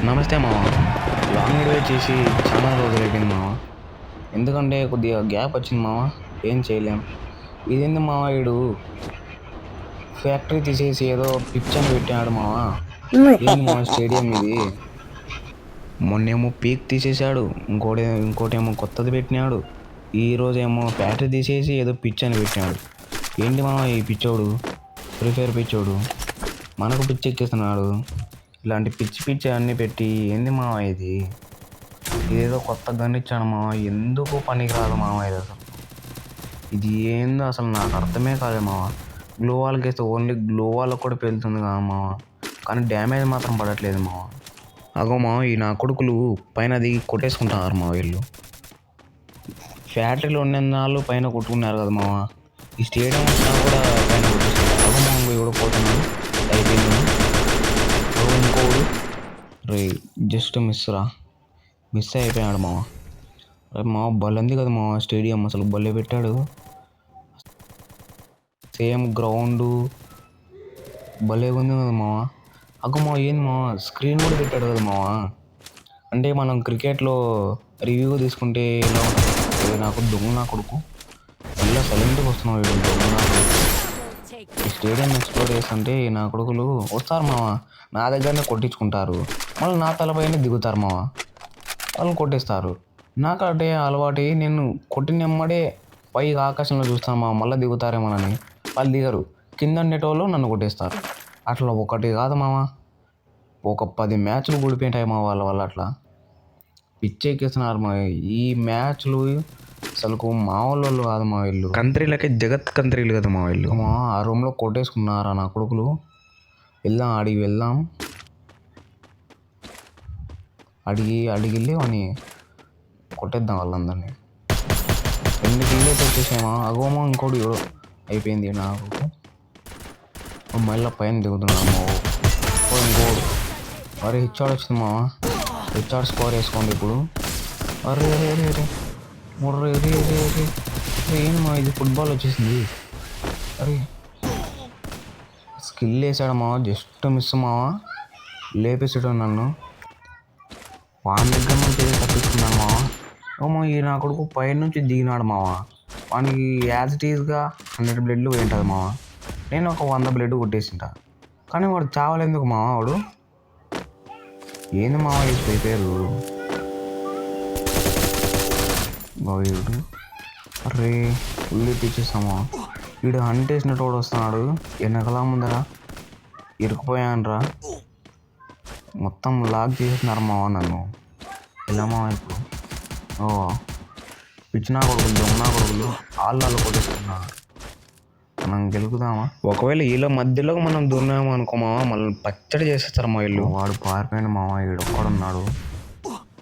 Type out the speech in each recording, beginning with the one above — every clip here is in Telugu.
నమస్తే మామ. లాంగ్ డ్రైవ్ చేసి చాలా రోజులు అయిపోయింది మామ. ఎందుకంటే కొద్దిగా గ్యాప్ వచ్చింది మామ. ఏం చేయలేం. ఇదేంది మామ, వీడు ఫ్యాక్టరీ తీసేసి ఏదో పిచ్ అని పెట్టాడు మామ. ఏంది మామ స్టేడియం ఇది? మొన్నేమో పీక్ తీసేశాడు, ఇంకోటేమో కొత్తది పెట్టినాడు. ఈరోజేమో ఫ్యాక్టరీ తీసేసి ఏదో పిచ్ అని పెట్టినాడు. ఏంటి మామ ఈ పిచ్చోడు? ఫ్రీ ఫైర్ పిచ్చోడు మనకు పిచ్చి ఎక్కిస్తున్నాడు. ఇలాంటి పిచ్చి పిచ్చి అన్నీ పెట్టి ఏంది మామ ఇది? ఇదేదో కొత్త గన్ ఇచ్చాడు మామ. ఎందుకు పనికి రాదు మామ ఇది అసలు. ఇది ఏందో అసలు నాకు అర్థమే కాదు మామ. గ్లో వాల్కి వేస్తే ఓన్లీ గ్లో వాళ్ళకి కూడా పెళ్తుంది కదా మామ, కానీ డ్యామేజ్ మాత్రం పడట్లేదు మామ. అగో మామ, ఈ నా కొడుకులు పైన దిగి కొట్టేసుకుంటున్నారు మా వీళ్ళు. ఫ్యాక్టరీలో ఉన్నన్నాళ్ళు పైన కొట్టుకున్నారు కదా మామ. ఈ స్టేడియం వచ్చినా కూడా పైన కొట్టేసుకుంటారు. అగో మామ, కూడా పోతున్నాడు. అయిపోయింది ఇంకోడు. రే జస్ట్ మిస్ అయిపోయాడు మామ. రే మామ, బలంది కదా మామ స్టేడియం, అసలు భలే పెట్టాడు. సేమ్ గ్రౌండ్ భలే ఉంది కదా మామ. అగ్గ మామ, ఏంది మామ స్క్రీన్ కూడా పెట్టాడు కదా మామ. అంటే మనం క్రికెట్లో రివ్యూ తీసుకుంటే ఎలా ఉంటుంది? నాకు దొంగ నా కొడుకు ఇలా సైలెంట్గా వస్తున్నావు. దొంగ నా కొడుకు ఈ స్టేడియం ఎక్స్ప్లోర్ చేస్తుంటే నా కొడుకులు వస్తారు మామ, నా దగ్గరనే కొట్టించుకుంటారు. మళ్ళీ నా తలపైనే దిగుతారు మామ. వాళ్ళు కొట్టేస్తారు. నాకు అంటే అలవాటు. నేను కొట్టినమ్మడే పైకి ఆకాశంలో చూస్తాను మామ, మళ్ళీ దిగుతారేమోనని. వాళ్ళు దిగరు, కింద ఉండేటోళ్ళు నన్ను కొట్టేస్తారు. అట్లా ఒకటి కాదు మామ, ఒక 10 మ్యాచ్లు కూడిపోయింటాయి మా వాళ్ళ వల్ల. అట్లా పిచ్చెక్కిస్తున్నారు మా ఈ మ్యాచ్లు. అసలు మా వాళ్ళు కాదు మా వీళ్ళు. కంట్రీలకే జగత్ కంట్రీలు కదా మా వీళ్ళు. మా ఆ రూమ్లో కొట్టేసుకున్నారా నా కొడుకులు. వెళ్దాం, అడిగి వెళ్దాం. అడిగిల్లి అని కొట్టేద్దాం వాళ్ళందరినీ. 2 కిలో వచ్చేసామా. అగోమో ఇంకోటి అయిపోయింది నాకు. మళ్ళీ పైన దిగుతున్నాము. ఇంకోడు అరే హెచ్ఆర్ వచ్చింది మా. హెచ్ఆర్ స్కోర్ వేసుకోండి ఇప్పుడు. అరే అరే అరే అరే ముర్రే అరే అరే అరే ఏంటి మా, ఇది ఫుట్బాల్ వచ్చేసింది. అరే స్కిల్ వేసాడు మావ, జస్ట్ మిస్ మావ. లేపేసాడు నన్ను. వాని దగ్గర నుంచి తప్పించుకున్నాను మావ. ఏమో ఈ నా కొడుకు పైన నుంచి దిగినాడు మావ. వానికి యాజ్ ఇట్ ఈజ్గా 100 బ్లడ్లు పోయింటుంది మావ. నేను ఒక 100 బ్లడ్ కొట్టేసింటా. కానీ వాడు చావలేందుకు మావ వాడు? ఏంది మావ ఈ పేరు బావుడు? అరే ఉల్లి పిచ్చేస్తామా. వీడు హంట్ వేసినట్టు వాడు వస్తున్నాడు. వెనకలా ముందరా ఇరుకుపోయానరా. మొత్తం లాక్ చేసేసినారు మావ నన్ను. ఎలా మావ ఇప్పుడు? ఓ పిచ్చినా కొడుకులు, దొంగనా కొడుకులు వాళ్ళు కొట్టేస్తున్నారు. మనం గెలుకుదామా? ఒకవేళ వీళ్ళ మధ్యలో మనం దూరినాము అనుకో మామ, మళ్ళీ పచ్చడి చేసేస్తారు మా ఇల్లు. వాడు పారిపోయిన మామ, వీడు ఒక్కడున్నాడు.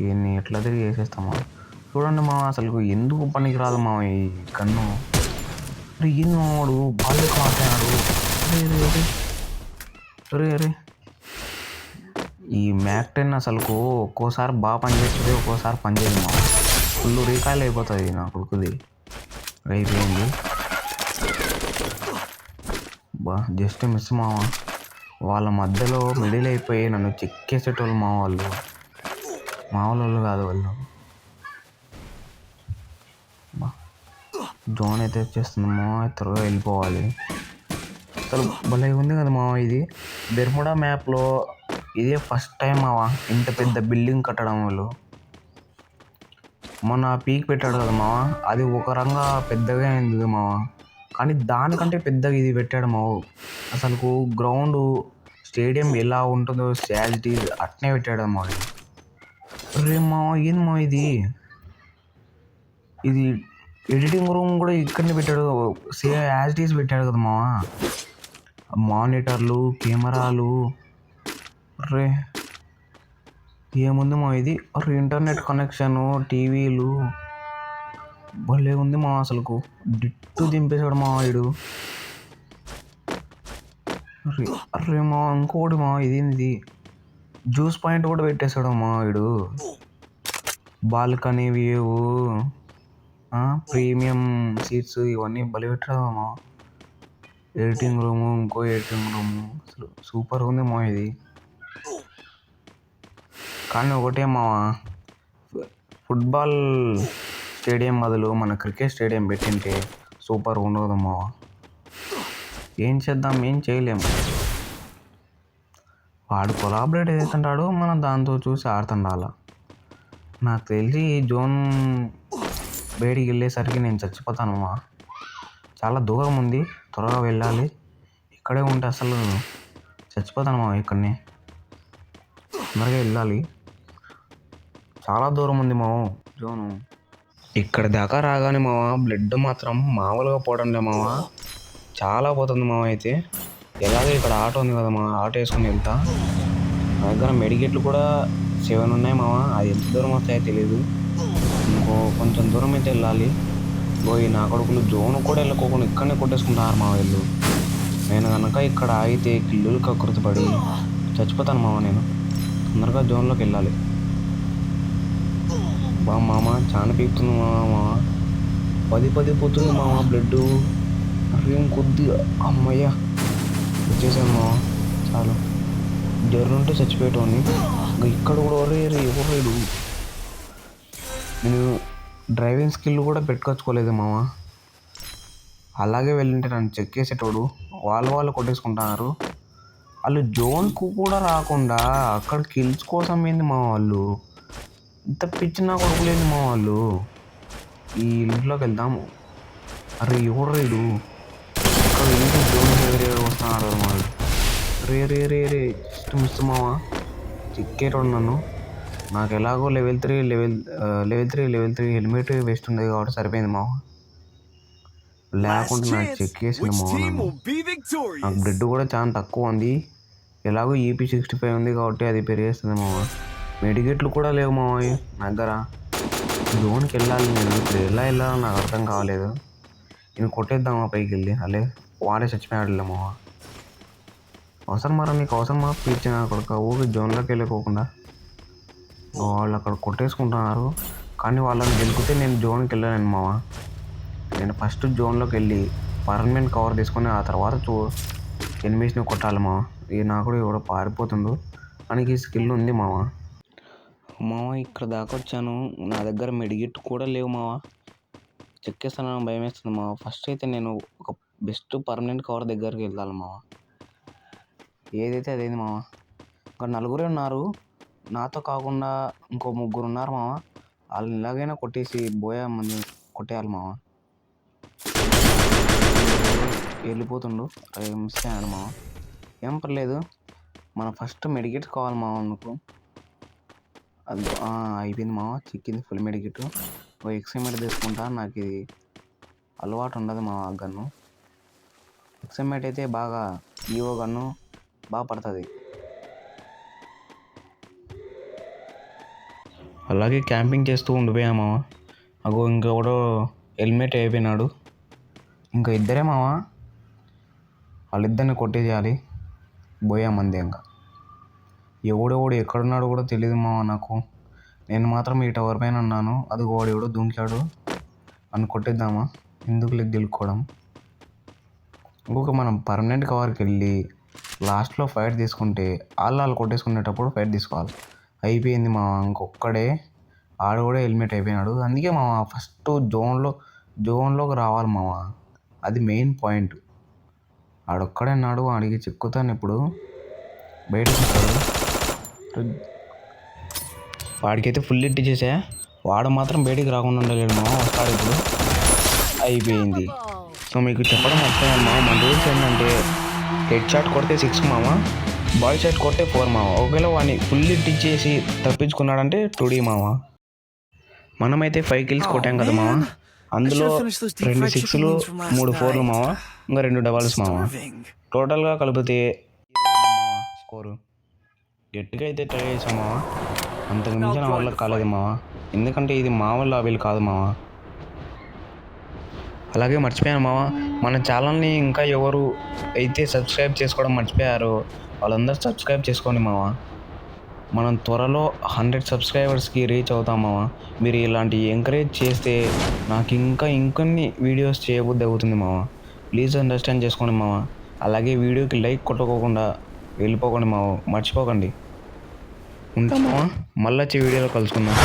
ఈయన్ని ఎట్లా తిరిగి చేసేస్తామా. చూడండి మామ, అసలు ఎందుకు పనికి రాదు మామ ఈ కన్ను. ఏంది మావాడు బాగా మాట్లాడాడు. అరే అరే ఈ మ్యాక్ 10 అసలుకు ఒక్కోసారి బాగా పనిచేస్తుంది, ఒక్కోసారి పనిచేయదు మామ. ఫుల్ రీకాయిల్ అయిపోతుంది నా కొడుకుది. అయిపోయింది బా, జస్ట్ మిస్ మావ. వాళ్ళ మధ్యలో మిడిల్ అయిపోయి నన్ను చెక్కేసేటోళ్ళు మా వాళ్ళు. వాళ్ళు కాదు వాళ్ళు. బా జోన్ అయితే వచ్చేస్తుంది మావ, త్వరగా వెళ్ళిపోవాలి. అసలు భలే ఉంది కదా మావ ఇది. బెర్ముడా మ్యాప్లో ఇదే ఫస్ట్ టైం మావ ఇంత పెద్ద బిల్డింగ్ కట్టడం. వాళ్ళు మొన్న పీక్ పెట్టాడు కదా మావ, అది ఒక రంగా పెద్దగా అయింది మావ. కానీ దానికంటే పెద్దగా ఇది పెట్టాడు మావు. అసలు గ్రౌండ్ స్టేడియం ఎలా ఉంటుందో శాలిటీ అట్నే పెట్టాడు మా. రే మా, ఏంది మా ఇది? ఇది ఎడిటింగ్ రూమ్ కూడా ఇక్కడనే పెట్టాడు. యాజ్ ఇట్ ఈస్ పెట్టాడు కదా మా. మానిటర్లు, కెమెరాలు, రే ఏముంది మా ఇది. అరే ఇంటర్నెట్ కనెక్షను, టీవీలు భలే ఉంది మా. అసలుకు డిట్టు దింపేశాడు మా వీడు. అరే మా ఇంకోటి మా, ఇదేంది జ్యూస్ పాయింట్ కూడా పెట్టేశాడు మా వీడు. బాల్కనీ వ్యూ, ప్రీమియం సీట్స్ ఇవన్నీ భలే పెట్టాడు మా. ఎడిటింగ్ రూము, ఇంకో ఎడిటింగ్ రూము, అసలు సూపర్ ఉంది మా ఇది. కానీ ఒకటే మావా, ఫుట్బాల్ స్టేడియం బదులు మన క్రికెట్ స్టేడియం పెట్టింటే సూపర్ ఉండదు మావా. ఏం చేద్దాం, ఏం చేయలేం. వాడు కొలాబరేట్ చేస్తుంటాడు, మనం దాంతో చూసి ఆడుతుండాల. నాకు తెలిసి జోన్ బయటికి వెళ్ళేసరికి నేను చచ్చిపోతాను మా. చాలా దూరం ఉంది, త్వరగా వెళ్ళాలి. ఇక్కడే ఉంటే అసలు చచ్చిపోతాను మా. ఇక్కడనే తొందరగా వెళ్ళాలి, చాలా దూరం ఉంది మా జోను. ఇక్కడ దాకా రాగానే మావా బ్లడ్ మాత్రం మామూలుగా పోవడంలే మావా, చాలా పోతుంది మావ. అయితే ఎలాగో ఇక్కడ ఆటో ఉంది కదా మా, ఆటో వేసుకొని వెళ్తా. నా దగ్గర మెడికెట్లు కూడా 7 ఉన్నాయి మావ. అది ఎంత దూరం వస్తాయో తెలియదు. ఇంకో కొంచెం దూరం అయితే వెళ్ళాలి. ఈ నా కొడుకులు జోన్ కూడా వెళ్ళకోకుండా ఇక్కడనే కొట్టేసుకుంటారు మా వీళ్ళు. నేను కనుక ఇక్కడ ఆగితే కిల్లులు కకృతిపడి చచ్చిపోతాను మావ. నేను తొందరగా జోన్లోకి వెళ్ళాలి. బా మామ చాలా పీకుతుంది మామ, 10 పోతుంది మామ బ్లడ్. ఏం కొద్దిగా అమ్మయ్యా వచ్చేసాను మామ. చాలు, జర్రుంటే చచ్చిపోయేటోని. ఇంకా ఇక్కడ కూడా ఎవరేడు. నేను డ్రైవింగ్ స్కిల్ కూడా పెట్టుకొచ్చుకోలేదు మామ. అలాగే వెళ్ళింటే నన్ను చెక్ చేసేటోడు. వాళ్ళు కొట్టేసుకుంటున్నారు. వాళ్ళు జోన్కు కూడా రాకుండా అక్కడ కిల్స్ కోసం ఏంది మా వాళ్ళు. ఇంత పిచ్చిన కొడుకులేదు మా వాళ్ళు. ఈ ఇంట్లోకి వెళ్దాము. అరే ఎవరేడు ఇక్కడ ఇంటి జోన్ దగ్గర వస్తున్నారు కదా వాళ్ళు. రే మిస్ మామ, చిక్కేటోడు నన్ను. నాకు ఎలాగో లెవెల్ 3 హెల్మెట్ వేస్ట్ ఉండేది కాబట్టి సరిపోయింది మామ. లేకుంటే నాకు చెక్ చేసింది మామ. నాకు బ్లడ్ కూడా చాలా తక్కువ ఉంది. ఎలాగో EP65 ఉంది కాబట్టి అది పెరిగేస్తుంది మామ. మెడికెట్లు కూడా లేవు మామ నా దగ్గర. జోన్కి వెళ్ళాలి నేను. ఇప్పుడు ఎలా వెళ్ళాలో నాకు అర్థం కావలేదు. నేను కొట్టేద్దామా పైకి వెళ్ళి? అలే వాడే చచ్చిపోయాడులే మామ. అవసరమారా నీకు? అవసరమా పీల్చిన కొడుక? ఊరికి జోన్లోకి వెళ్ళకోకుండా వాళ్ళు అక్కడ కొట్టేసుకుంటున్నారు. కానీ వాళ్ళని గెలికితే నేను జోన్కి వెళ్ళలేను మామ. నేను ఫస్ట్ జోన్లోకి వెళ్ళి పర్మనెంట్ కవర్ తీసుకొని ఆ తర్వాత ఎనిమిస్ని కొట్టాలి మామ. ఇది నాకు కూడా ఎవడో పారిపోతుండు, మనకి స్కిల్ ఉంది మామ. ఇక్కడ దాకా వచ్చాను, నా దగ్గర మెడిగిట్ కూడా లేవు మావ. చెక్ చేస్తానని భయం వేస్తుంది మావ. ఫస్ట్ అయితే నేను ఒక బెస్ట్ పర్మనెంట్ కవర్ దగ్గరికి వెళ్ళాలి మావ. ఏదైతే అదేంది మావ. ఇంకా 4 ఉన్నారు, నాతో కాకుండా ఇంకో 3 ఉన్నారు మావ. వాళ్ళని ఎలాగైనా కొట్టేసి బోయా మంది కొట్టేయాలి మావ. వెళ్ళిపోతుండు, మిస్ అయ్యాడు మావ. ఏం పర్లేదు, మనం ఫస్ట్ మెడికేట్ కావాలి మావ. అందుకు అది అయిపోయింది మావ, చిక్కింది ఫుల్ మెడికేట్. ఒక ఎక్స్ఎంఎట్ తీసుకుంటా, నాకు ఇది అలవాటు ఉండదు మావ. గన్ను ఎక్స్ఎంఎట్ అయితే బాగా ఈవో గన్ను బాగా పడుతుంది. అలాగే క్యాంపింగ్ చేస్తూ ఉండిపోయా మావ. అగో ఇంకెవడో హెల్మెట్ అయిపోయినాడు. ఇంకా ఇద్దరే మావ, వాళ్ళిద్దరిని కొట్టేసేయాలి. పోయా మంది ఇంకా. ఎవడెవడు ఎక్కడున్నాడు కూడా తెలియదు మావ నాకు. నేను మాత్రం ఈ టవర్ పైన ఉన్నాను. అది ఎవడో దుంకాడు, అని కొట్టేద్దామా? ఎందుకు లెగ్ గెలుక్కోవడం. ఇంకొక మనం పర్మనెంట్ కవర్కి వెళ్ళి లాస్ట్లో ఫైట్ తీసుకుంటే వాళ్ళు కొట్టేసుకునేటప్పుడు ఫైట్ తీసుకోవాలి. అయిపోయింది మావ. ఇంకొక్కడే ఆడు కూడా హెల్మెట్ అయిపోయినాడు. అందుకే మావ ఫస్ట్ జోన్లోకి రావాలి మావ. అది మెయిన్ పాయింట్. ఆడొక్కడే అన్నాడు, ఆడికి చిక్కుతాను ఇప్పుడు. బయటకు వస్తాడు, వాడికైతే ఫుల్ హిట్ చేసా. వాడు మాత్రం బయటికి రాకుండా ఉండలేడు మావ. వస్తాడు ఇప్పుడు. అయిపోయింది. సో మీకు చెప్పడం మర్చిపోయాను మావ. మన రూల్స్ ఏంటంటే హెడ్ షాట్ కొడితే 6 మావ, బాడీ షాట్ కొడితే 4 మావ. ఒకవేళ వాడిని ఫుల్ హిట్ ఇచ్చేసి తప్పించుకున్నాడంటే 2D మావ. మనమైతే 5 kills కొట్టాం కదా మావ. అందులో 2 6లు 3 4లు మావ, ఇంకా 2 డబల్స్ మావ. టోటల్గా కలిపితే స్కోరు. గట్టిగా అయితే ట్రై చేసాం మావ. అంతకు మించి నా వల్ల కాలేదు మావ. ఎందుకంటే ఇది మామూలు లాబీలు కాదు మావ. అలాగే మర్చిపోయాను మావ, మన ఛానల్ని ఇంకా ఎవరు అయితే సబ్స్క్రైబ్ చేసుకోవడం మర్చిపోయారో వాళ్ళందరూ సబ్స్క్రైబ్ చేసుకోండి మావ. మనం త్వరలో 100 సబ్స్క్రైబర్స్కి రీచ్ అవుతాం మావ. మీరు ఇలాంటి ఎంకరేజ్ చేస్తే నాకు ఇంకొన్ని వీడియోస్ చేయబుద్ధి అవుతుంది మావ. ప్లీజ్ అండర్స్టాండ్ చేసుకోండి మావ. అలాగే వీడియోకి లైక్ కొట్టుకోకుండా వెళ్ళిపోకండి మావ, మర్చిపోకండి. ఉంటా మావా, మళ్ళీ వచ్చే వీడియోలో కలుసుకుందాం.